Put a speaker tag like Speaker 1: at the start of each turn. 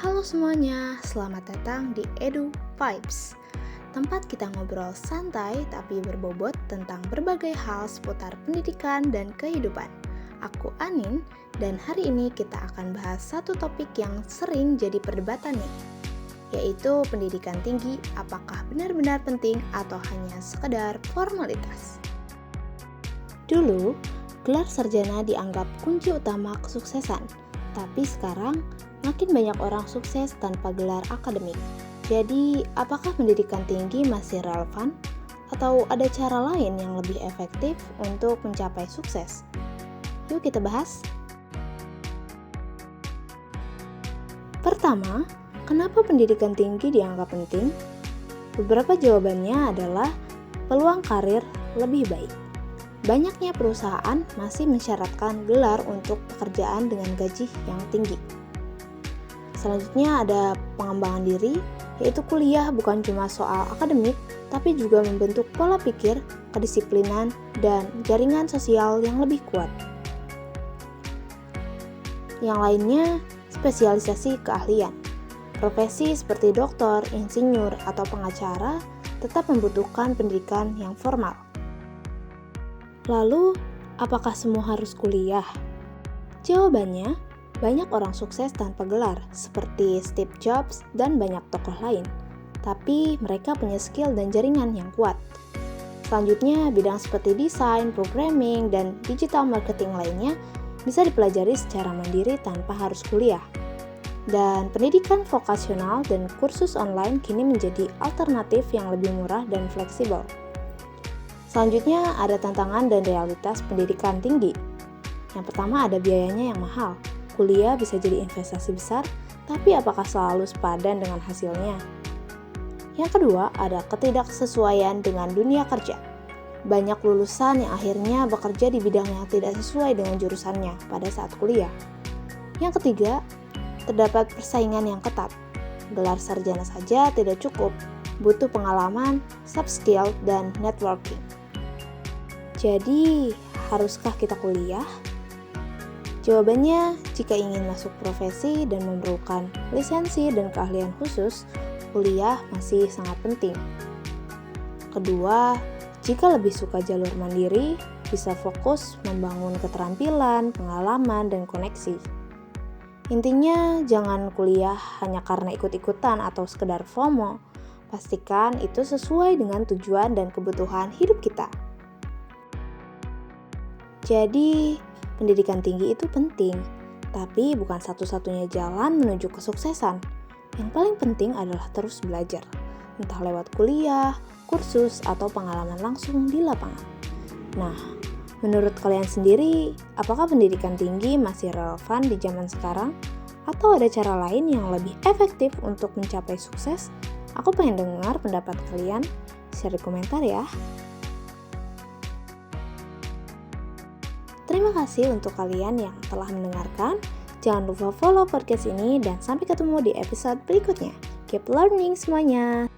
Speaker 1: Halo semuanya, selamat datang di Edu Vibes, tempat kita ngobrol santai tapi berbobot tentang berbagai hal seputar pendidikan dan kehidupan. Aku Anin, dan hari ini kita akan bahas satu topik yang sering jadi perdebatan nih, yaitu pendidikan tinggi apakah benar-benar penting atau hanya sekedar formalitas. Dulu, gelar sarjana dianggap kunci utama kesuksesan, tapi sekarang makin banyak orang sukses tanpa gelar akademik. Jadi, apakah pendidikan tinggi masih relevan? Atau ada cara lain yang lebih efektif untuk mencapai sukses? Yuk kita bahas. Pertama, kenapa pendidikan tinggi dianggap penting? Beberapa jawabannya adalah peluang karir lebih baik. Banyaknya perusahaan masih mensyaratkan gelar untuk pekerjaan dengan gaji yang tinggi. Selanjutnya ada pengembangan diri, yaitu kuliah bukan cuma soal akademik, tapi juga membentuk pola pikir, kedisiplinan, dan jaringan sosial yang lebih kuat. Yang lainnya, spesialisasi keahlian. Profesi seperti dokter, insinyur, atau pengacara tetap membutuhkan pendidikan yang formal. Lalu, apakah semua harus kuliah? Jawabannya, banyak orang sukses tanpa gelar, seperti Steve Jobs dan banyak tokoh lain. Tapi mereka punya skill dan jaringan yang kuat. Selanjutnya, bidang seperti desain, programming, dan digital marketing lainnya bisa dipelajari secara mandiri tanpa harus kuliah. Dan pendidikan vokasional dan kursus online kini menjadi alternatif yang lebih murah dan fleksibel. Selanjutnya, ada tantangan dan realitas pendidikan tinggi. Yang pertama, ada biayanya yang mahal. Kuliah bisa jadi investasi besar, tapi apakah selalu sepadan dengan hasilnya? Yang kedua, ada ketidaksesuaian dengan dunia kerja. Banyak lulusan yang akhirnya bekerja di bidang yang tidak sesuai dengan jurusannya pada saat kuliah. Yang ketiga, terdapat persaingan yang ketat. Gelar sarjana saja tidak cukup, butuh pengalaman, soft skill, dan networking. Jadi, haruskah kita kuliah? Jawabannya, jika ingin masuk profesi dan memerlukan lisensi dan keahlian khusus, kuliah masih sangat penting. Kedua, jika lebih suka jalur mandiri, bisa fokus membangun keterampilan, pengalaman, dan koneksi. Intinya, jangan kuliah hanya karena ikut-ikutan atau sekedar FOMO. Pastikan itu sesuai dengan tujuan dan kebutuhan hidup kita. Jadi, pendidikan tinggi itu penting, tapi bukan satu-satunya jalan menuju kesuksesan. Yang paling penting adalah terus belajar, entah lewat kuliah, kursus, atau pengalaman langsung di lapangan. Nah, menurut kalian sendiri, apakah pendidikan tinggi masih relevan di zaman sekarang? Atau ada cara lain yang lebih efektif untuk mencapai sukses? Aku pengen dengar pendapat kalian, share di komentar ya. Terima kasih untuk kalian yang telah mendengarkan. Jangan lupa follow podcast ini dan sampai ketemu di episode berikutnya. Keep learning semuanya!